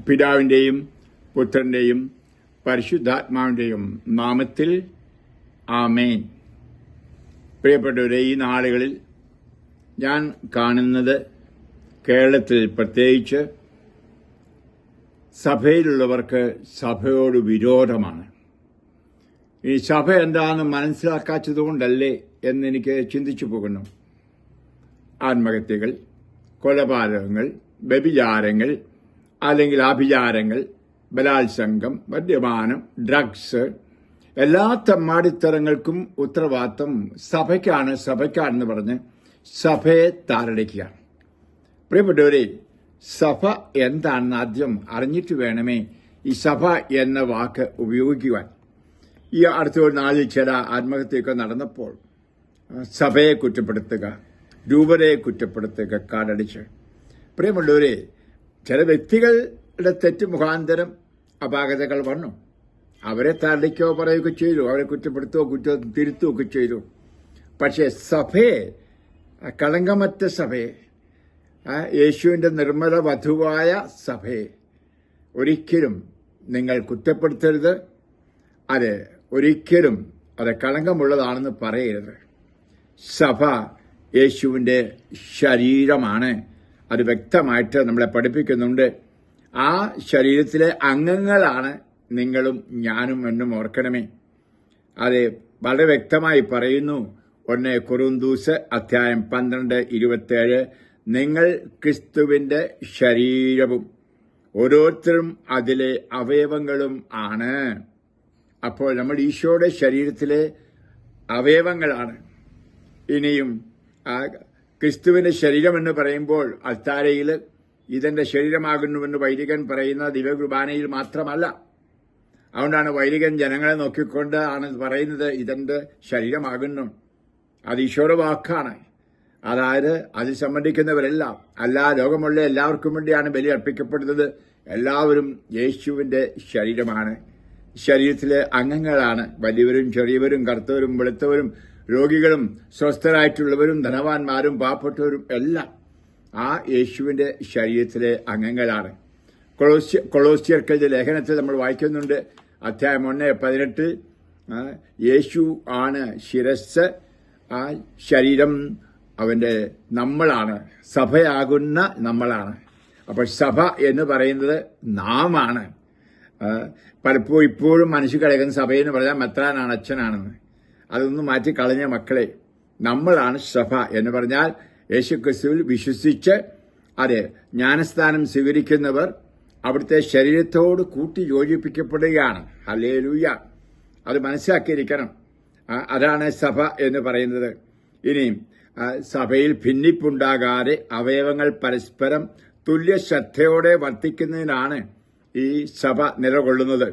പിതാവിൻ്റെയും പുത്രൻ്റെയും പരിശുദ്ധാത്മാവിൻ്റെയും നാമത്തിൽ ആമേൻ. പ്രിയപ്പെട്ടവരെ, ഈ നാളുകളിൽ ഞാൻ കാണുന്നത് കേരളത്തിൽ പ്രത്യേകിച്ച് സഭയിലുള്ളവർക്ക് സഭയോട് വിരോധമാണ്. ഈ സഭ എന്താണെന്ന് മനസ്സിലാക്കാത്തതുകൊണ്ടല്ലേ എന്നെനിക്ക് ചിന്തിച്ചു പോകുന്നു. ആത്മഹത്യകൾ, കൊലപാതകങ്ങൾ, വ്യഭിചാരങ്ങൾ അല്ലെങ്കിൽ ആഭിചാരങ്ങൾ, ബലാത്സംഗം, മദ്യപാനം, ഡ്രഗ്സ്, എല്ലാ തെമ്മാടിത്തരങ്ങൾക്കും ഉത്തരവാദിത്വം സഭയ്ക്കാണെന്ന് പറഞ്ഞ് സഭയെ താരടിക്കുക. പ്രിയപ്പെട്ടവരെ, സഭ എന്താണെന്ന് ആദ്യം അറിഞ്ഞിട്ട് വേണമേ ഈ സഭ എന്ന വാക്ക് ഉപയോഗിക്കുവാൻ. ഈ അടുത്ത ഒരു നാളിൽ ചില ആത്മഹത്യയൊക്കെ നടന്നപ്പോൾ സഭയെ കുറ്റപ്പെടുത്തുക, രൂപതയെ കുറ്റപ്പെടുത്തുക, കാടടിച്ച്. പ്രിയമുള്ളവരെ, ചില വ്യക്തികളുടെ തെറ്റ് മുഖാന്തരം അപാകതകൾ വന്നു. അവരെ തള്ളിക്കോ പറയുകയോ ചെയ്തു, അവരെ കുറ്റപ്പെടുത്തുകയോ കുറ്റം തിരുത്തുകയൊക്കെ ചെയ്തു. പക്ഷേ സഭയെ, കളങ്കമറ്റ സഭയെ, യേശുവിന്റെ നിർമ്മല വധുവായ സഭയെ ഒരിക്കലും നിങ്ങൾ കുറ്റപ്പെടുത്തരുത്. അത് ഒരിക്കലും അത് കളങ്കമുള്ളതാണെന്ന് പറയരുത്. സഭ യേശുവിന്റെ ശരീരമാണ്. അത് വ്യക്തമായിട്ട് നമ്മളെ പഠിപ്പിക്കുന്നുണ്ട്. ആ ശരീരത്തിലെ അംഗങ്ങളാണ് നിങ്ങളും ഞാനും എന്നും ഓർക്കണമേ. അത് വളരെ വ്യക്തമായി പറയുന്നു. 1 കൊറിന്തോസ് അധ്യായം 12:27, നിങ്ങൾ ക്രിസ്തുവിന്റെ ശരീരവും ഓരോരുത്തരും അതിലെ അവയവങ്ങളും ആണ്. അപ്പോൾ നമ്മൾ ഈശോയുടെ ശരീരത്തിലെ അവയവങ്ങളാണ്. ഇനിയും ക്രിസ്തുവിന്റെ ശരീരം എന്ന് പറയുമ്പോൾ അൽത്താരയിൽ ഇതെന്റെ ശരീരമാകുന്നുവെന്ന് വൈദികൻ പറയുന്ന ദിവ്യകുർബാനയിൽ മാത്രമല്ല. അതുകൊണ്ടാണ് വൈദികൻ ജനങ്ങളെ നോക്കിക്കൊണ്ട് ആണ് പറയുന്നത്, ഇതെന്റെ ശരീരമാകുന്നു. അത് ഈശോയുടെ വാക്കാണ്. അതായത് അതിൽ സംബന്ധിക്കുന്നവരെല്ലാം, ലോകമുള്ള എല്ലാവർക്കും വേണ്ടിയാണ് ബലി അർപ്പിക്കപ്പെടുന്നത്. എല്ലാവരും യേശുവിന്റെ ശരീരമാണ്. ശരീരത്തിലെ അംഗങ്ങളാണ്. വലിയവരും ചെറിയവരും, കറുത്തവരും വെളുത്തവരും, രോഗികളും സ്വസ്ഥരായിട്ടുള്ളവരും, ധനവാന്മാരും പാവപ്പെട്ടവരും എല്ലാം ആ യേശുവിന്റെ ശരീരത്തിലെ അംഗങ്ങളാണ്. കൊളോസ്യർക്കെഴുതിയ ലേഖനത്തിൽ നമ്മൾ വായിക്കുന്നുണ്ട്, അധ്യായം 1:18, യേശു ആണ് ശിരസ്സ്, ആ ശരീരം അവന്റെ നമ്മളാണ്, സഭയാകുന്ന നമ്മളാണ്. അപ്പോൾ സഭ എന്ന് പറയുന്നത് നാമാണ്. പലപ്പോഴും ഇപ്പോഴും മനുഷ്യ കളയുന്ന സഭയെന്ന് പറഞ്ഞാൽ മെത്രാനാണ്, അച്ഛനാണെന്ന്. അതൊന്നും മാറ്റി കളഞ്ഞ മക്കളെ, നമ്മളാണ് സഭ എന്ന് പറഞ്ഞാൽ യേശുക്രിസ്തുവിൽ വിശ്വസിച്ച് ജ്ഞാനസ്നാനം സ്വീകരിക്കുന്നവർ അവിടുത്തെ ശരീരത്തോട് കൂട്ടി യോജിപ്പിക്കപ്പെടുകയാണ്. ഹല്ലേലൂയ! അത് മനസ്സിലാക്കിയിരിക്കണം. അതാണ് സഭ എന്ന് പറയുന്നത്. ഇനിയും സഭയിൽ ഭിന്നിപ്പുണ്ടാകാതെ അവയവങ്ങൾ പരസ്പരം തുല്യ ശ്രദ്ധയോടെ വർത്തിക്കുന്നതിനാണ് ഈ സഭ നിലകൊള്ളുന്നത്.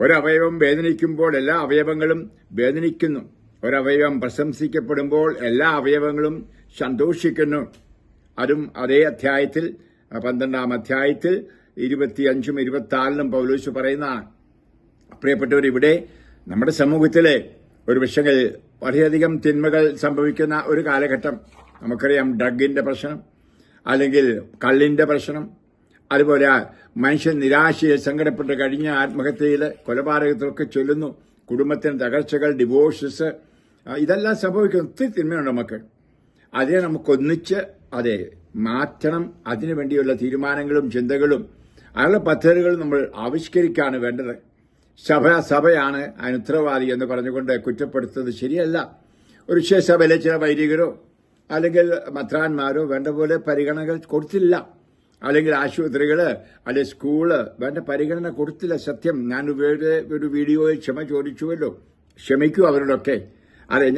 ഒരവയവം വേദനിക്കുമ്പോൾ എല്ലാ അവയവങ്ങളും വേദനിക്കുന്നു. ഒരവയവം പ്രശംസിക്കപ്പെടുമ്പോൾ എല്ലാ അവയവങ്ങളും സന്തോഷിക്കുന്നു. അതും അതേ അധ്യായത്തിൽ 12-ാം അധ്യായത്തിൽ 25-ഉം 26-ലും പൗലോസ് പറയുന്നതാണ്. പ്രിയപ്പെട്ടവർ, ഇവിടെ നമ്മുടെ സമൂഹത്തിലെ ഒരു വിഷയങ്ങൾ വളരെയധികം തിന്മകൾ സംഭവിക്കുന്ന ഒരു കാലഘട്ടം. നമുക്കറിയാം, ഡ്രഗിന്റെ പ്രശ്നം, അല്ലെങ്കിൽ കള്ളിന്റെ പ്രശ്നം, അതുപോലെ മനുഷ്യൻ നിരാശയിൽ സങ്കടപ്പെട്ട് കഴിഞ്ഞ ആത്മഹത്യയിൽ, കൊലപാതകത്തിലൊക്കെ ചൊല്ലുന്നു, കുടുംബത്തിന് തകർച്ചകൾ, ഡിവോഴ്സസ്, ഇതെല്ലാം സംഭവിക്കുന്ന ഒത്തിരി തിന്മയുണ്ട് നമുക്ക്. അതിനെ നമുക്കൊന്നിച്ച് മാറ്റണം. അതിനുവേണ്ടിയുള്ള തീരുമാനങ്ങളും ചിന്തകളും അതിനുള്ള പദ്ധതികളും നമ്മൾ ആവിഷ്കരിക്കുകയാണ് വേണ്ടത്. സഭയാണ് അതിന് ഉത്തരവാദി എന്ന് പറഞ്ഞുകൊണ്ട് കുറ്റപ്പെടുത്തുന്നത് ശരിയല്ല. ഒരു സഭയിലെ ചില വൈദികരോ അല്ലെങ്കിൽ മെത്രാന്മാരോ വേണ്ട പോലെ പരിഗണനകൾ കൊടുത്തില്ല, അല്ലെങ്കിൽ ആശുപത്രികള് അല്ലെങ്കിൽ സ്കൂള് വേണ്ട പരിഗണന കൊടുത്തില്ല. സത്യം, ഞാൻ ഒരു വീഡിയോയിൽ ക്ഷമ ചോദിച്ചുവല്ലോ. ക്ഷമിക്കൂ അവരോടൊക്കെ.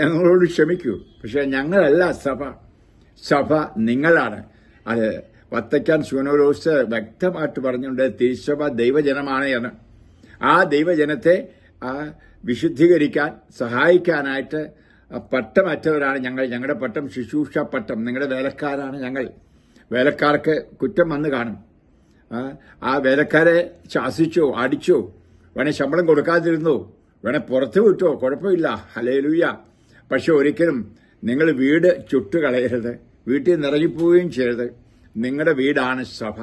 ഞങ്ങളോട് ക്ഷമിക്കൂ. പക്ഷെ ഞങ്ങളല്ല സഭ നിങ്ങളാണ്. അത് വത്തിക്കാൻ സുനോലോസ് വ്യക്തമായിട്ട് പറഞ്ഞുകൊണ്ട് തിരുസഭ ദൈവജനമാണ് എന്ന്. ആ ദൈവജനത്തെ വിശുദ്ധീകരിക്കാൻ സഹായിക്കാനായിട്ട് പട്ടമറ്റവരാണ് ഞങ്ങൾ. ഞങ്ങളുടെ പട്ടം ശുശ്രൂഷ പട്ടം. നിങ്ങളുടെ വേലക്കാരാണ് ഞങ്ങൾ. വേലക്കാർക്ക് കുറ്റം വന്ന് കാണും. ആ വേലക്കാരെ ശാസിച്ചോ, അടിച്ചോ, വേണേ ശമ്പളം കൊടുക്കാതിരുന്നോ, വേണേ പുറത്ത് വിട്ടോ, കുഴപ്പമില്ല. ഹല്ലേലൂയ! പക്ഷെ ഒരിക്കലും നിങ്ങൾ വീട് ചുട്ടുകളയരുത്, വീട്ടിൽ നിറങ്ങിപ്പോവുകയും ചെയ്യരുത്. നിങ്ങളുടെ വീടാണ് സഭ.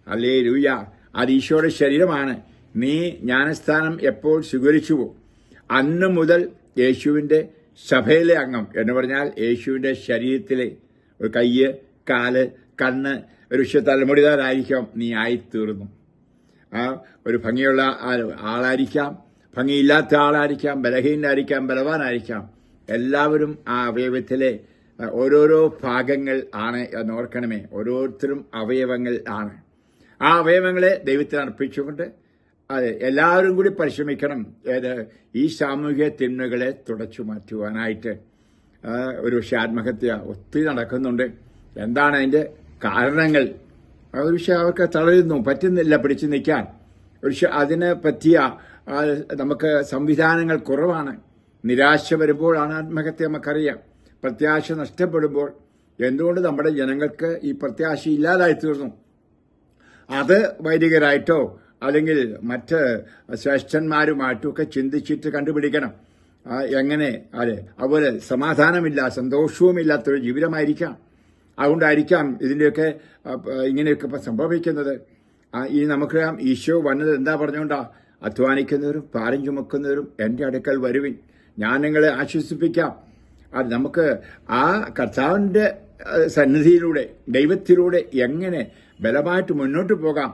ഹല്ലേലൂയ! അത് ഈശോയുടെ ശരീരമാണ്. നീ ജ്ഞാനസ്ഥാനം എപ്പോൾ സ്വീകരിച്ചുവോ അന്നു മുതൽ യേശുവിന്റെ സഭയിലെ അംഗം എന്ന് പറഞ്ഞാൽ യേശുവിന്റെ ശരീരത്തിലെ ഒരു കയ്യ്, കാല്, കണ്ണ്, ഒരു തലമുടിതാരായിരിക്കാം നീ ആയിത്തീർന്നു. ഒരു ഭംഗിയുള്ള ആളായിരിക്കാം, ഭംഗിയില്ലാത്ത ആളായിരിക്കാം, ബലഹീനായിരിക്കാം, ബലവാനായിരിക്കാം. എല്ലാവരും ആ അവയവത്തിലെ ഓരോരോ ഭാഗങ്ങൾ ആണ് എന്ന് ഓർക്കണമേ. ഓരോരുത്തരും അവയവങ്ങൾ ആണ്. ആ അവയവങ്ങളെ ദൈവത്തിന് അർപ്പിച്ചുകൊണ്ട് എല്ലാവരും കൂടി പരിശ്രമിക്കണം. ഈ സാമൂഹിക തിന്മകളെ തുടച്ചു മാറ്റുവാനായിട്ട്. ഒരു ആത്മഹത്യ ഒത്തിരി നടക്കുന്നുണ്ട്. എന്താണ് അതിന്റെ കാരണങ്ങൾ? ഒരു അവർക്ക് തളരുന്നു, പറ്റുന്നില്ല പിടിച്ചു നിൽക്കാൻ. അതിനെ പറ്റിയ നമുക്ക് സംവിധാനങ്ങൾ കുറവാണ്. നിരാശ വരുമ്പോഴാണ് ആത്മഹത്യ നമുക്കറിയാം. പ്രത്യാശ നഷ്ടപ്പെടുമ്പോൾ എന്തുകൊണ്ട് നമ്മുടെ ജനങ്ങൾക്ക് ഈ പ്രത്യാശ ഇല്ലാതായി തീർന്നു? അത് വൈദികരായിട്ടോ അല്ലെങ്കിൽ മറ്റ് ശ്രേഷ്ഠന്മാരുമായിട്ടും ഒക്കെ ചിന്തിച്ചിട്ട് കണ്ടുപിടിക്കണം. എങ്ങനെ അതുപോലെ സമാധാനമില്ല, സന്തോഷവുമില്ലാത്തൊരു ജീവിതമായിരിക്കാം. അതുകൊണ്ടായിരിക്കാം ഇതിന്റെയൊക്കെ ഇങ്ങനെയൊക്കെ സംഭവിക്കുന്നത്. ഇനി നമുക്കറിയാം, ഈശോ വന്നത് എന്താ പറഞ്ഞുകൊണ്ടാ? അധ്വാനിക്കുന്നവരും ഭാരം ചുമക്കുന്നവരും എന്റെ അടുക്കൽ വരുവിൻ, ഞാൻ നിങ്ങളെ ആശ്വസിപ്പിക്കാം. അത് നമുക്ക് ആ കർത്താവിന്റെ സന്നിധിയിലൂടെ ദൈവത്തിലൂടെ എങ്ങനെ ബലമായിട്ട് മുന്നോട്ട് പോകാം.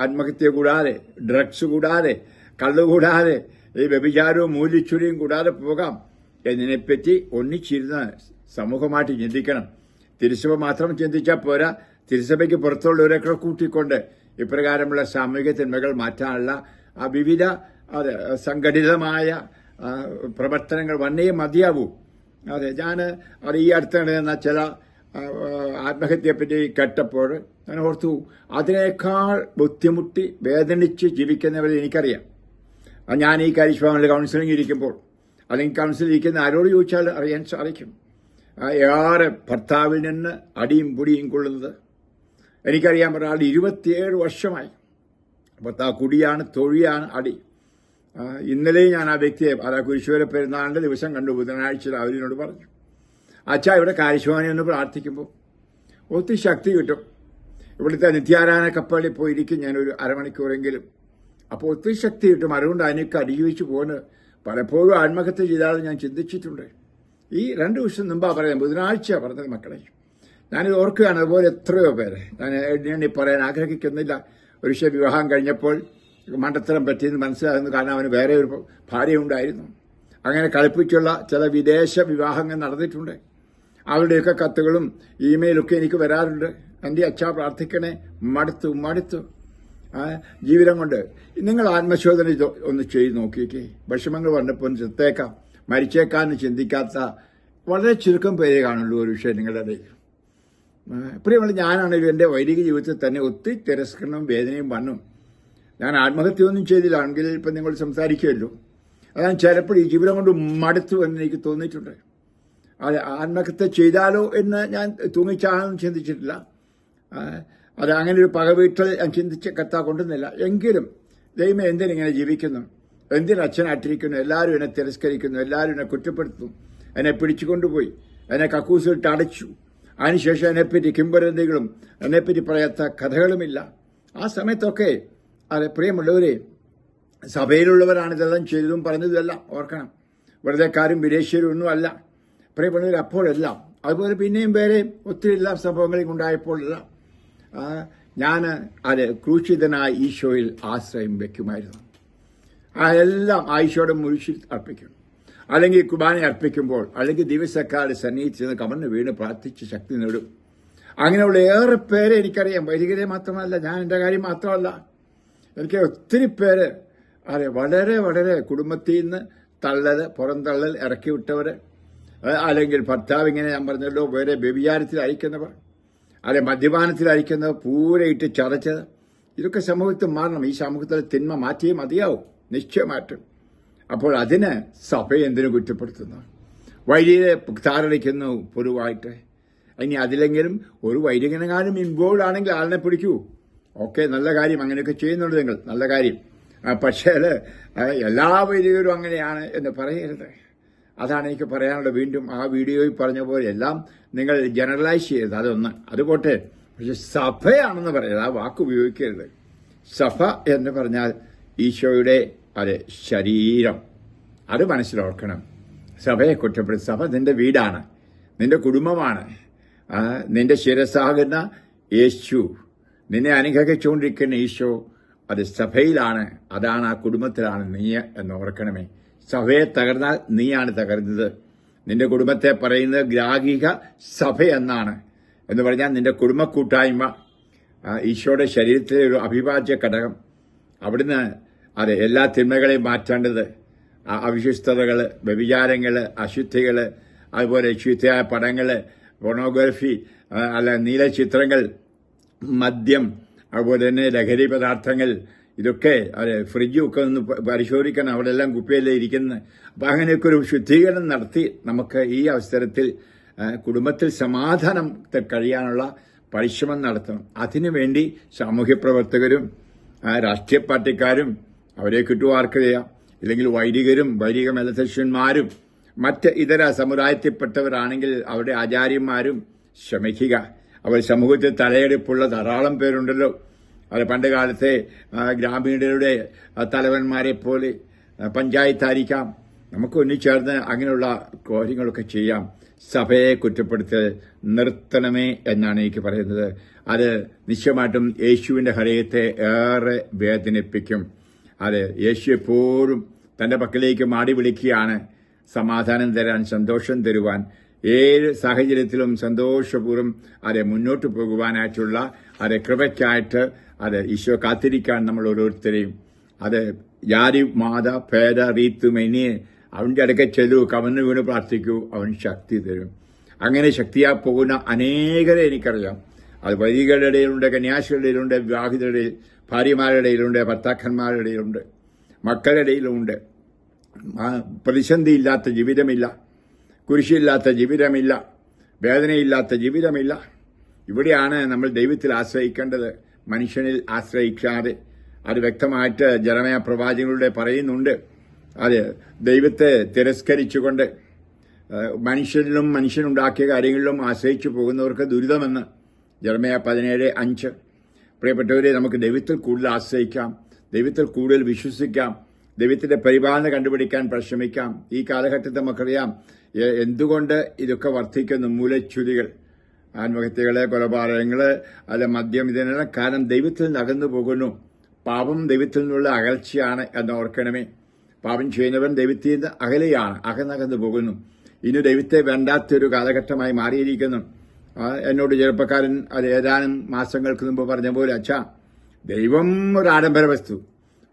ആത്മഹത്യ കൂടാതെ, ഡ്രഗ്സ് കൂടാതെ, കള്ളുകൂടാതെ, ഈ വ്യഭിചാരവും മൂല്യച്ചുരിയും കൂടാതെ പോകാം എന്നതിനെപ്പറ്റി ഒന്നിച്ചിരുന്ന് സമൂഹമായിട്ട് ചിന്തിക്കണം. തിരുസഭ മാത്രം ചിന്തിച്ചാൽ പോരാ, തിരുസഭയ്ക്ക് പുറത്തുള്ളവരൊക്കെ കൂട്ടിക്കൊണ്ട് ഇപ്രകാരമുള്ള സാമൂഹിക തിന്മകൾ മാറ്റാനുള്ള വിവിധ സംഘടിതമായ പ്രവർത്തനങ്ങൾ വന്നേ മതിയാവൂ. ഞാൻ ഈ അടുത്തിടെ ചില ആത്മഹത്യയെപ്പറ്റി കേട്ടപ്പോൾ ഞാൻ ഓർത്തു, അതിനേക്കാൾ ബുദ്ധിമുട്ടി വേദനിച്ച് ജീവിക്കുന്നവരെ എനിക്കറിയാം. ഞാൻ ഈ കരിസ്വാമിലെ കൗൺസിലിംഗ് ഇരിക്കുമ്പോൾ അല്ലെങ്കിൽ കൗൺസിലിൽ ഇരിക്കുന്ന ആരോട് ചോദിച്ചാൽ അറിയാൻ സാധിക്കും. ഏറെ ഭർത്താവിൽ നിന്ന് അടിയും പൊടിയും കൊള്ളുന്നത് എനിക്കറിയാൻ ഒരാൾ 27 വർഷമായി. ഭർത്താവ് കുടിയാണ്, തൊഴിയാണ്, അടി. ഇന്നലെ ഞാൻ ആ വ്യക്തിയെ കുരിശുവര പെരുന്നാളിന്റെ ദിവസം കണ്ടു. ബുധനാഴ്ച അവരിനോട് പറഞ്ഞു, അച്ഛാ ഇവിടെ കാരിശുവാനി ഒന്ന് പ്രാർത്ഥിക്കുമ്പോൾ ഒത്തിരി ശക്തി കിട്ടും. ഇവിടുത്തെ നിത്യാരാധന കപ്പലിൽ പോയിരിക്കും ഞാനൊരു അരമണിക്കൂറെങ്കിലും. അപ്പോൾ ഒത്തിരി ശക്തി കിട്ടും. അതുകൊണ്ട് അതിനൊക്കെ അതിജീവിച്ചു പോകുന്നത്. പലപ്പോഴും ആത്മഹത്യ ചെയ്താൽ ഞാൻ ചിന്തിച്ചിട്ടുണ്ട്. ഈ 2 ദിവസം മുമ്പാ പറയാം, ബുധനാഴ്ച പറഞ്ഞത് മക്കളെ. ഞാനിത് ഓർക്കുകയാണ്. അതുപോലെ എത്രയോ പേരെ ഞാൻ പറയാൻ ആഗ്രഹിക്കുന്നില്ല. ഒരു വിവാഹം കഴിഞ്ഞപ്പോൾ മണ്ടത്തരം പറ്റിയെന്ന് മനസ്സിലാകുന്നു. കാരണം അവന് വേറെ ഒരു ഭാര്യ ഉണ്ടായിരുന്നു. അങ്ങനെ കളിപ്പിച്ചുള്ള ചില വിദേശ വിവാഹങ്ങൾ നടന്നിട്ടുണ്ട്. അവരുടെയൊക്കെ കത്തുകളും ഇമെയിലൊക്കെ എനിക്ക് വരാറുണ്ട്. എന്റെ അച്ഛാ പ്രാർത്ഥിക്കണേ, മടുത്തു ജീവിതം കൊണ്ട്. നിങ്ങൾ ആത്മശോധന ഒന്ന് ചെയ്ത് നോക്കിയേക്കേ. വിഷമങ്ങൾ വന്നപ്പോൾ ചത്തേക്കാം, മരിച്ചേക്കാന്ന് ചിന്തിക്കാത്ത വളരെ ചുരുക്കം പേരെ കാണുള്ളൂ ഒരു വിഷയം നിങ്ങളുടെ ഇടയിൽ. പ്രിയമുള്ള, ഞാനാണെങ്കിലും എന്റെ വൈദിക ജീവിതത്തിൽ തന്നെ ഒത്തിരി തിരസ്കരണവും വേദനയും വന്നു. ഞാൻ ആത്മഹത്യയൊന്നും ചെയ്തില്ലാണെങ്കിൽ ഇപ്പം നിങ്ങൾ സംസാരിക്കുമല്ലോ. അതാണ് ചിലപ്പോൾ ഈ ജീവിതം കൊണ്ട് മടുത്തു എന്ന് എനിക്ക് തോന്നിയിട്ടുണ്ട്. അത് ആത്മഹത്യ ചെയ്താലോ എന്ന് ഞാൻ തൂങ്ങിച്ചാണെന്ന് ചിന്തിച്ചിട്ടില്ല. അത് അങ്ങനെ ഒരു പകവീട്ടൽ ഞാൻ ചിന്തിച്ച് കത്താ കൊണ്ടുവന്നില്ല. എങ്കിലും ദൈവമേ, എന്തിനിങ്ങനെ ജീവിക്കുന്നു? എന്തിനച്ഛനായിട്ടിരിക്കുന്നു? എല്ലാവരും എന്നെ തിരസ്കരിക്കുന്നു, എല്ലാവരും എന്നെ കുറ്റപ്പെടുത്തുന്നു, എന്നെ പിടിച്ചുകൊണ്ടുപോയി, എന്നെ കക്കൂസിലിട്ട് അടച്ചു. അതിനുശേഷം എന്നെപ്പറ്റി കിംവദന്തികളും എന്നെപ്പറ്റി പറയാത്ത കഥകളുമില്ല. ആ സമയത്തൊക്കെ പ്രിയമുള്ളവരെ, സഭയിലുള്ളവരാണ് ഇതെല്ലാം ചെയ്തതും പറഞ്ഞതുമെല്ലാം ഓർക്കണം. വെറുതെക്കാരും വിദേശീയരും ഒന്നും അല്ല പ്രിയമുള്ളവർ. അപ്പോഴെല്ലാം അതുപോലെ പിന്നെയും വേറെ ഒത്തിരി എല്ലാ സംഭവങ്ങളും ഉണ്ടായപ്പോഴെല്ലാം ഞാൻ ക്രൂശിതനായ ഈശോയിൽ ആശ്രയം വെക്കുമായിരുന്നു. എല്ലാം ഈശോയുടെ മുഴുശിൽ അർപ്പിക്കും. അല്ലെങ്കിൽ കുർബാന അർപ്പിക്കുമ്പോൾ, അല്ലെങ്കിൽ ദിവസക്കാരുടെ സന്നിധിച്ച് കമന്ന് വീണ് പ്രാർത്ഥിച്ച് ശക്തി നേടും. അങ്ങനെയുള്ള ഏറെ പേരെ എനിക്കറിയാം. വൈദികരെ മാത്രമല്ല, ഞാൻ എന്റെ കാര്യം മാത്രമല്ല, എനിക്ക് ഒത്തിരി പേര് വളരെ വളരെ കുടുംബത്തിൽ നിന്ന് പുറന്തള്ളൽ ഇറക്കി വിട്ടവര്, അല്ലെങ്കിൽ ഭർത്താവ് ഇങ്ങനെ ഞാൻ പറഞ്ഞല്ലോ വേറെ വ്യഭിചാരത്തിൽ അയക്കുന്നവർ, മദ്യപാനത്തിൽ അയക്കുന്നവർ, പൂരയിട്ട് ചതച്ചത്. ഇതൊക്കെ സമൂഹത്തിൽ മാറണം. ഈ സമൂഹത്തിലെ തിന്മ മാറ്റിയേ മതിയാവും, നിശ്ചയമായിട്ടും. അപ്പോൾ അതിന് സഭയെ എന്തിനു കുറ്റപ്പെടുത്തുന്നു? വൈദികരെ താരടിക്കുന്നു പൊതുവായിട്ട്. ഇനി അതിലെങ്കിലും ഒരു വൈദികനെങ്ങാനും ഇൻവോൾവ് ആണെങ്കിൽ ആളിനെ പിടിക്കൂ. ഓക്കെ, നല്ല കാര്യം, അങ്ങനെയൊക്കെ ചെയ്യുന്നുണ്ട് നിങ്ങൾ, നല്ല കാര്യം. പക്ഷേ എല്ലാ വൈദികരും അങ്ങനെയാണ് എന്ന് പറയരുത്. അതാണ് എനിക്ക് പറയാനുള്ളത്. വീണ്ടും ആ വീഡിയോയിൽ പറഞ്ഞ പോലെ എല്ലാം നിങ്ങൾ ജനറലൈസ് ചെയ്യരുത്. അതൊന്ന് അതുപോട്ടെ. പക്ഷെ സഭയാണെന്ന് പറയരുത്, ആ വാക്ക് ഉപയോഗിക്കരുത്. സഭ എന്ന് പറഞ്ഞാൽ ഈശോയുടെ ശരീരം. അത് മനസ്സിലോർക്കണം. സഭയെ കുറ്റപ്പെടുത്തി, സഭ നിന്റെ വീടാണ്, നിന്റെ കുടുംബമാണ്, നിന്റെ ശിരസാകുന്ന യേശു, നിന്നെ അനുഗ്രഹിച്ചുകൊണ്ടിരിക്കുന്ന ഈശോ, അത് സഭയിലാണ്, അതാണ്, ആ കുടുംബത്തിലാണ് നീ എന്ന് ഓർക്കണമേ. സഭയെ തകർന്നാൽ നീയാണ് തകർന്നത്. നിന്റെ കുടുംബത്തെ പറയുന്നത് ഗ്രാഹിക സഭ എന്നാണ്. എന്ന് പറഞ്ഞാൽ നിന്റെ കുടുംബ കൂട്ടായ്മ ഈശോയുടെ ശരീരത്തിലെ ഒരു അവിഭാജ്യ ഘടകം. അവിടുന്ന് എല്ലാ തിന്മകളെയും മാറ്റേണ്ടത്, അവിശുദ്ധതകൾ, വ്യഭിചാരങ്ങൾ, അശുദ്ധികൾ, അതുപോലെ ശുദ്ധിയായ പടങ്ങൾ, പോണോഗ്രഫി, നീലചിത്രങ്ങൾ, മദ്യം, അതുപോലെ തന്നെ ലഹരി പദാർത്ഥങ്ങൾ, ഇതൊക്കെ ഫ്രിഡ്ജൊക്കെ ഒന്ന് പരിശോധിക്കണം, അവിടെ എല്ലാം കുപ്പിയല്ലേ ഇരിക്കുന്നത്. അപ്പം അങ്ങനെയൊക്കെ ഒരു ശുദ്ധീകരണം നടത്തി നമുക്ക് ഈ അവസരത്തിൽ കുടുംബത്തിൽ സമാധാനത്തിൽ കഴിയാനുള്ള പരിശ്രമം നടത്തണം. അതിനുവേണ്ടി സാമൂഹ്യ പ്രവർത്തകരും രാഷ്ട്രീയ പാർട്ടിക്കാരും, അവരെ കിട്ടുവാർക്കറിയാം, ഇല്ലെങ്കിൽ വൈദിക മെലസഷ്യന്മാരും മറ്റ് ഇതര സമുദായത്തിൽപ്പെട്ടവരാണെങ്കിൽ അവരുടെ ആചാര്യന്മാരും ശ്രമിക്കുക. അവർ സമൂഹത്തിൽ തലയെടുപ്പുള്ള ധാരാളം പേരുണ്ടല്ലോ. അത് പണ്ട് കാലത്തെ ഗ്രാമീണരുടെ തലവന്മാരെ പോലെ പഞ്ചായത്തായിരിക്കാം. നമുക്ക് ഒന്നിച്ചേർന്ന് അങ്ങനെയുള്ള കാര്യങ്ങളൊക്കെ ചെയ്യാം. സഭയെ കുറ്റപ്പെടുത്തൽ നിർത്തണമേ എന്നാണ് എനിക്ക് പറയുന്നത്. അത് നിശ്ചയമായിട്ടും യേശുവിന്റെ ഹൃദയത്തെ ഏറെ വേദനിപ്പിക്കും. യേശു എപ്പോഴും തന്റെ പക്കലേക്ക് മാടി വിളിക്കുകയാണ്, സമാധാനം തരാൻ, സന്തോഷം തരുവാൻ, ഏത് സാഹചര്യത്തിലും സന്തോഷപൂർവ്വം മുന്നോട്ട് പോകുവാനായിട്ടുള്ള കൃപയ്ക്കായിട്ട് ഈശോ കാത്തിരിക്കാൻ നമ്മൾ ഓരോരുത്തരെയും. ജാതി മാത ഭേദ റീത്തുമെനിയെ അവന്റെ അടുക്ക ചെല്ലൂ, കവന്ന് വീണ് പ്രാർത്ഥിക്കൂ, അവൻ ശക്തി തരും. അങ്ങനെ ശക്തിയാ പോകുന്ന അനേകരെ എനിക്കറിയാം. അത് വൈദികരുടെ ഇടയിലുണ്ട്, കന്യാസികളുടെ ഇടയിലുണ്ട്, വിവാഹിതരുടെ ഇടയിൽ, ഭാര്യമാരുടെ ഇടയിലുണ്ട്, ഭർത്താക്കന്മാരുടെ ഇടയിലുണ്ട്, മക്കളുടെ ഇടയിലുണ്ട്. പ്രതിസന്ധിയില്ലാത്ത ജീവിതമില്ല, കുരിശില്ലാത്ത ജീവിതമില്ല, വേദനയില്ലാത്ത ജീവിതമില്ല. ഇവിടെയാണ് നമ്മൾ ദൈവത്തിൽ ആശ്രയിക്കേണ്ടത്, മനുഷ്യനിൽ ആശ്രയിക്കാതെ. അത് വ്യക്തമായിട്ട് ജെറമ്യാ പ്രവാചകനിലൂടെ പറയുന്നുണ്ട്. ദൈവത്തെ തിരസ്കരിച്ചുകൊണ്ട് മനുഷ്യരിലും മനുഷ്യനുണ്ടാക്കിയ കാര്യങ്ങളിലും ആശ്രയിച്ചു പോകുന്നവർക്ക് ദുരിതമെന്ന് ജെറമ്യാ 17:5. പ്രിയപ്പെട്ടവരെ, നമുക്ക് ദൈവത്തിൽ കൂടുതൽ ആശ്രയിക്കാം, ദൈവത്തിൽ കൂടുതൽ വിശ്വസിക്കാം, ദൈവത്തിന്റെ പരിപാലന കണ്ടുപിടിക്കാൻ പരിശ്രമിക്കാം. ഈ കാലഘട്ടത്തിൽ നമുക്കറിയാം എന്തുകൊണ്ട് ഇതൊക്കെ വർദ്ധിക്കുന്നു. മൂലച്ചുരികൾ, ആത്മഹത്യകള്, കൊലപാതകങ്ങള്, മദ്യം, ഇതിനെല്ലാം കാരണം ദൈവത്തിൽ നിന്ന് അകന്നു പോകുന്നു. പാപം ദൈവത്തിൽ നിന്നുള്ള അകൽച്ചയാണ് എന്ന് ഓർക്കണമേ. പാപം ചെയ്യുന്നവൻ ദൈവത്തിൽ നിന്ന് അകന്നകന്നു പോകുന്നു. ഇനി ദൈവത്തെ വേണ്ടാത്തൊരു കാലഘട്ടമായി മാറിയിരിക്കുന്നു. എന്നോട് ചെറുപ്പക്കാരൻ ഏതാനും മാസങ്ങൾക്ക് മുമ്പ് പറഞ്ഞ പോലെ, അച്ഛാ, ദൈവം ഒരു ആഡംബര വസ്തു,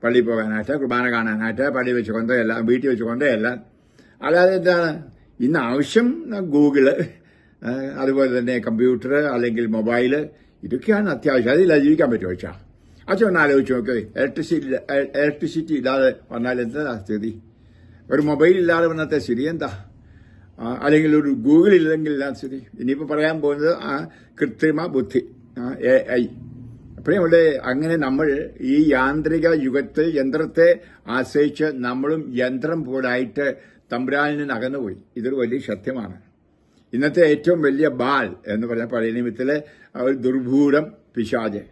പള്ളിയിൽ പോകാനായിട്ട്, കുർബാന കാണാനായിട്ട്, പള്ളി വെച്ച് കൊണ്ടല്ല, വീട്ടിൽ വെച്ച് കൊണ്ടല്ല. അല്ലാതെ എന്താണ് ഇന്ന് ആവശ്യം? ഗൂഗിള്, അതുപോലെ തന്നെ കമ്പ്യൂട്ടർ അല്ലെങ്കിൽ മൊബൈല്, ഇതൊക്കെയാണ് അത്യാവശ്യം. അതില്ല ജീവിക്കാൻ പറ്റുമോ അച്ഛാ? അച്ഛൻ ഒന്ന് ആലോചിച്ച് നോക്കേ, ഇലക്ട്രിസിറ്റി ഇല്ലാതെ വന്നാൽ എന്താ സ്ഥിതി? ഒരു മൊബൈൽ ഇല്ലാതെ വന്നത്തെ സ്ഥിതി എന്താ? അല്ലെങ്കിൽ ഒരു ഗൂഗിൾ ഇല്ലെങ്കിൽ സ്ഥിതി. ഇനിയിപ്പോൾ പറയാൻ പോകുന്നത് കൃത്രിമ ബുദ്ധി, AI. പ്രിയമുള്ളവരെ, അങ്ങനെ നമ്മൾ ഈ യാന്ത്രിക യുഗത്തിൽ യന്ത്രത്തെ ആശ്രയിച്ച് നമ്മളും യന്ത്രം പോലായിട്ട് തമ്പുരാനിൽ നിന്ന് അകന്നുപോയി. ഇതൊരു വലിയ സത്യമാണ്. ഇന്നത്തെ ഏറ്റവും വലിയ ബാൽ എന്ന് പറഞ്ഞ പഴയ നിമിത്തിലെ ഒരു ദുർഭൂതം, പിശാച്.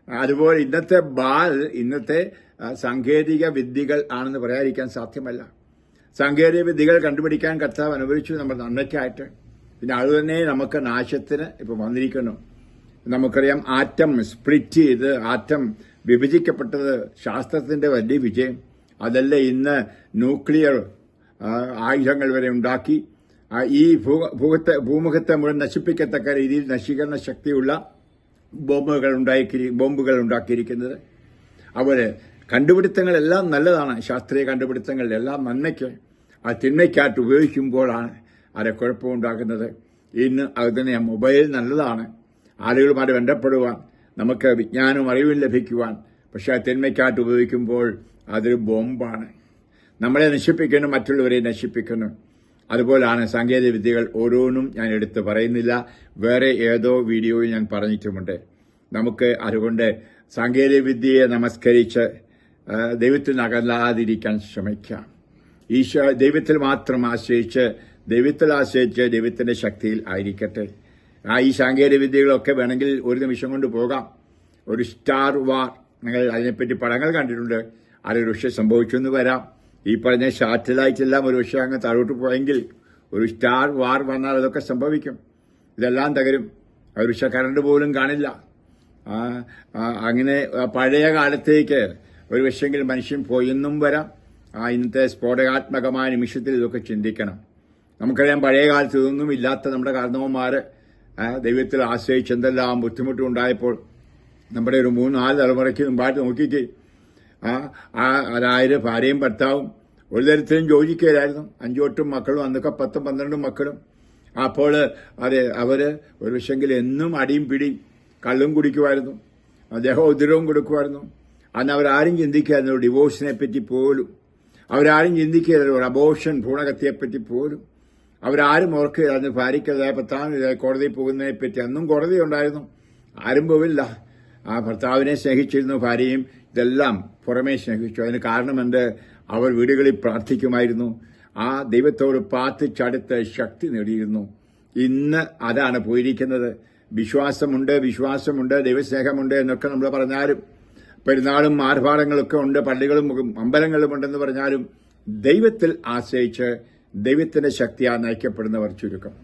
അതുപോലെ ഇന്നത്തെ ബാൽ, ഇന്നത്തെ സാങ്കേതിക വിദ്യകൾ ആണെന്ന് പറയാതിരിക്കാൻ സാധ്യമല്ല. സാങ്കേതിക വിദ്യകൾ കണ്ടുപിടിക്കാൻ കർത്താവ് അനുവദിച്ചു നമ്മുടെ നന്മയ്ക്കായിട്ട്. പിന്നെ അതുതന്നെ നമുക്ക് നാശത്തിന് ഇപ്പൊ വന്നിരിക്കുന്നു. നമുക്കറിയാം, ആറ്റം സ്പ്ലിറ്റ് ചെയ്ത്, ആറ്റം വിഭജിക്കപ്പെട്ടത് ശാസ്ത്രത്തിന്റെ വലിയ വിജയം. അതല്ല ഇന്ന് ന്യൂക്ലിയർ ആയുധങ്ങൾ വരെ ഉണ്ടാക്കി ഈ ഭൂമുഖത്തെ മുഴുവൻ നശിപ്പിക്കത്തക്ക രീതിയിൽ നശീകരണ ശക്തിയുള്ള ബോംബുകൾ ഉണ്ടാക്കിയിരിക്കുന്നത്. അവര് കണ്ടുപിടുത്തങ്ങളെല്ലാം നല്ലതാണ്, ശാസ്ത്രീയ കണ്ടുപിടുത്തങ്ങൾ എല്ലാം നന്മയ്ക്ക്, ആ തിന്മയ്ക്കായിട്ട് ഉപയോഗിക്കുമ്പോഴാണ് അത് കുഴപ്പമുണ്ടാക്കുന്നത്. ഇന്ന് അത് തന്നെ മൊബൈൽ നല്ലതാണ്, ആളുകളുമായിട്ട് ബന്ധപ്പെടുവാൻ, നമുക്ക് വിജ്ഞാനവും അറിവും ലഭിക്കുവാൻ. പക്ഷെ ആ തിന്മയ്ക്കായിട്ട് ഉപയോഗിക്കുമ്പോൾ അതൊരു ബോംബാണ്, നമ്മളെ നശിപ്പിക്കുന്നു, മറ്റുള്ളവരെ നശിപ്പിക്കുന്നു. അതുപോലാണ് സാങ്കേതിക വിദ്യകൾ. ഓരോന്നും ഞാൻ എടുത്ത് പറയുന്നില്ല, വേറെ ഏതോ വീഡിയോയിൽ ഞാൻ പറഞ്ഞിട്ടുമുണ്ട്. നമുക്ക് അതുകൊണ്ട് സാങ്കേതിക വിദ്യയെ നമസ്കരിച്ച് ദൈവത്തിൽ നിന്ന് അകലാതിരിക്കാൻ ശ്രമിക്കാം. ദൈവത്തിൽ മാത്രം ആശ്രയിച്ച് ദൈവത്തിന്റെ ശക്തിയിൽ ആയിരിക്കട്ടെ. ഈ സാങ്കേതിക വിദ്യകളൊക്കെ വേണമെങ്കിൽ ഒരു നിമിഷം കൊണ്ട് പോകാം. ഒരു സ്റ്റാർ വാർ നിങ്ങൾ അതിനെപ്പറ്റി പടങ്ങൾ കണ്ടിട്ടുണ്ട്. അതൊരു പക്ഷേ സംഭവിച്ചെന്ന് വരാം. ഈ പറഞ്ഞ സാറ്റലൈറ്റ് എല്ലാം ഒരു പക്ഷേ അങ്ങ് താഴോട്ട് പോയെങ്കിൽ ഒരു സ്റ്റാർ വാർ വന്നാൽ അതൊക്കെ സംഭവിക്കും. ഇതെല്ലാം തകരും. ഒരു പക്ഷേ കറണ്ട് പോലും കാണില്ല. അങ്ങനെ പഴയ കാലത്തേക്ക് ഒരു പക്ഷെങ്കിൽ മനുഷ്യൻ പോയെന്നും വരാം. ഇന്നത്തെ സ്ഫോടകാത്മകമായ നിമിഷത്തിൽ ഇതൊക്കെ ചിന്തിക്കണം. നമുക്കറിയാം, പഴയ കാലത്ത് ഇതൊന്നും ഇല്ലാത്ത നമ്മുടെ കാരണവന്മാർ ദൈവത്തിൽ ആശ്രയിച്ച് എന്തെല്ലാം ബുദ്ധിമുട്ടുണ്ടായപ്പോൾ നമ്മുടെ ഒരു 3-4 തലമുറയ്ക്ക് മുമ്പായിട്ട് നോക്കിക്കേ. അതായത് ഭാര്യയും ഭർത്താവും ഒരു തരത്തിലും യോജിക്കുകയായിരുന്നു. 5-8 മക്കളും, അന്നൊക്കെ 10-12 മക്കളും. അപ്പോൾ അവര് ഒരു പക്ഷെങ്കിൽ എന്നും അടിയും പിടിയും കള്ളും കുടിക്കുമായിരുന്നു, ദേഹോദരവും കൊടുക്കുമായിരുന്നു. അന്ന് അവരാരും ചിന്തിക്കായിരുന്നു ഡിവോഴ്സിനെ പറ്റി പോലും. അവരാരും ചിന്തിക്കുകയായിരുന്നു ഒരു അബോർഷൻ, ഭ്രൂണഹത്യയെപ്പറ്റി പോലും. അവരാരും ഓർക്കുകയായിരുന്നു ഭാര്യയ്ക്കെതിരെ ഭർത്താവിനെതിരെ കോടതിയിൽ പോകുന്നതിനെ പറ്റി. അന്നും കോടതി ഉണ്ടായിരുന്നു, ആരും പോവില്ല. ഭർത്താവിനെ സ്നേഹിച്ചിരുന്നു, ഭാര്യയും ഇതെല്ലാം പുറമേ സ്നേഹിച്ചു. അതിന് കാരണമെന്ത്? അവർ വീടുകളിൽ പ്രാർത്ഥിക്കുമായിരുന്നു, ദൈവത്തോട് പ്രാർത്ഥിച്ചടുത്ത് ശക്തി നേടിയിരുന്നു. ഇന്ന് അതാണ് പോയിരിക്കുന്നത്. വിശ്വാസമുണ്ട്, ദൈവസ്നേഹമുണ്ട് എന്നൊക്കെ നമ്മൾ പറഞ്ഞാലും, പെരുന്നാളും ആർഭാടങ്ങളൊക്കെ ഉണ്ട്, പള്ളികളും അമ്പലങ്ങളും ഉണ്ടെന്ന് പറഞ്ഞാലും ദൈവത്തിൽ ആശ്രയിച്ച് ദൈവത്തിന്റെ ശക്തിയാൽ നയിക്കപ്പെടുന്നവർ ചുരുക്കം.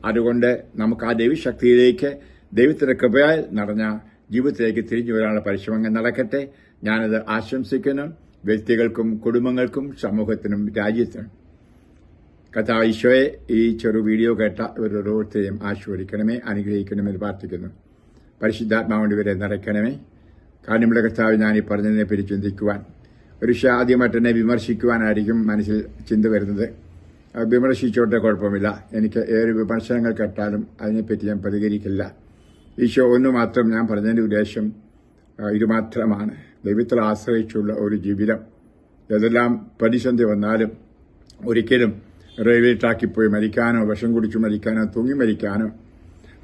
അതുകൊണ്ട് നമുക്ക് ആ ദൈവശക്തിയിലേക്ക്, ദൈവത്തിന്റെ കൃപയാൽ നടന്ന ജീവിതത്തിലേക്ക് തിരിഞ്ഞു വരാനുള്ള പരിശ്രമങ്ങൾ നടക്കട്ടെ. ഞാനത് ആശംസിക്കുന്നു. വ്യക്തികൾക്കും കുടുംബങ്ങൾക്കും സമൂഹത്തിനും രാജ്യത്തിനും. കർത്താവ് ഈശോയെ, ഈ ചെറു വീഡിയോ കേട്ട ഇവരോരോരുത്തരെയും ആശീർവദിക്കണമേ, അനുഗ്രഹിക്കണമെന്ന് പ്രാർത്ഥിക്കുന്നു. പരിശുദ്ധാത്മാവിന്റെ ഇവരെ നിറയ്ക്കണമേ. കാരണമുള്ള കർത്താവ്, ഞാൻ ഈ പറഞ്ഞതിനെ പറ്റി ചിന്തിക്കുവാൻ, ഒരു ആദ്യമായിട്ട് എന്നെ വിമർശിക്കുവാനായിരിക്കും മനസ്സിൽ ചിന്ത വരുന്നത്. വിമർശിച്ചോട്ടെ, കുഴപ്പമില്ല. എനിക്ക് ഏറെ വിമർശനങ്ങൾ കേട്ടാലും അതിനെപ്പറ്റി ഞാൻ പ്രതികരിക്കില്ല. ഈശോ ഒന്ന് മാത്രം ഞാൻ പറഞ്ഞതിന്റെ ഉദ്ദേശം ഇത് മാത്രമാണ്. ദൈവത്തിൽ ആശ്രയിച്ചുള്ള ഒരു ജീവിതം. ഏതെല്ലാം പ്രതിസന്ധി വന്നാലും ഒരിക്കലും റെയിൽവേ ട്രാക്കിൽ പോയി മരിക്കാനോ, വിഷം കുടിച്ചു മരിക്കാനോ, തൂങ്ങി മരിക്കാനോ,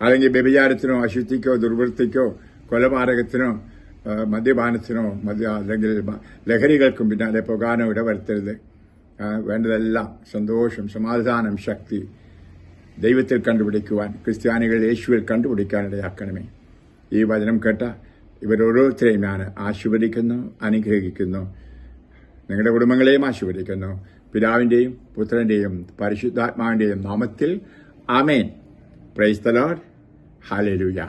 അല്ലെങ്കിൽ വ്യഭിചാരത്തിനോ, അശുദ്ധിക്കോ, ദുർവൃത്തിക്കോ, കൊലപാതകത്തിനോ, മദ്യപാനത്തിനോ, അല്ലെങ്കിൽ ലഹരികൾക്കും പിന്നാലെ പോകാനോ ഇടവരുത്തരുത്. വേണ്ടതെല്ലാം സന്തോഷം, സമാധാനം, ശക്തി ദൈവത്തിൽ കണ്ടുപിടിക്കുവാൻ, ക്രിസ്ത്യാനികൾ യേശുവിൽ കണ്ടുപിടിക്കാൻ ഇടയാക്കണമേ. ഈ വചനം കേട്ട ഇവരോരോരുത്തരെയും ഞാൻ ആശീർവദിക്കുന്നു, അനുഗ്രഹിക്കുന്നു. നിങ്ങളുടെ കുടുംബങ്ങളെയും ആശീർവദിക്കുന്നു. പിതാവിന്റെയും പുത്രന്റെയും പരിശുദ്ധാത്മാവിന്റെയും നാമത്തിൽ ആമേൻ. Praise the Lord. ഹല്ലേലൂയ.